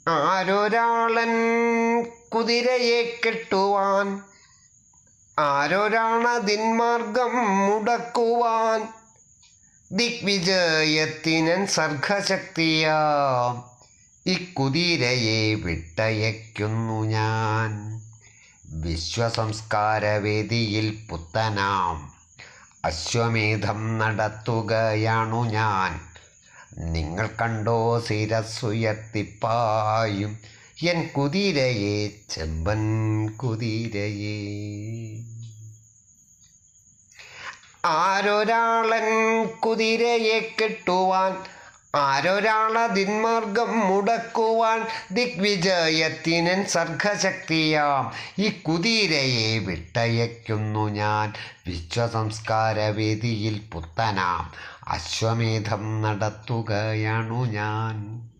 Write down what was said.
ആരൊരാളൻ കുതിരയെ കെട്ടുവാൻ, ആരൊരാണതിൻ മാർഗം മുടക്കുവാൻ. ദിഗ്വിജയത്തിനൻ സർഗശക്തിയാം ഇക്കുതിരയെ വിട്ടയയ്ക്കുന്നു ഞാൻ. വിശ്വസംസ്കാരവേദിയിൽ പുത്തനാം അശ്വമേധം നടത്തുകയാണു ഞാൻ. നിങ്ങൾ കണ്ടോ ശിരസ്സുയർത്തിപ്പായും എൻ കുതിരയെ, ചെമ്പൻ കുതിരയെ. ആരൊരാളൻ കുതിരയെ കെട്ടുവാൻ, ആരൊരാളതിൻ മാർഗം മുടക്കുവാൻ. ദിഗ്വിജയത്തിനൻ സർഗശക്തിയാം ഈ കുതിരയെ വിട്ടയയ്ക്കുന്നു ഞാൻ. വിശ്വസംസ്കാരവേദിയിൽ പുത്തനാം അശ്വമേധം നടത്തുകയാണു ഞാൻ.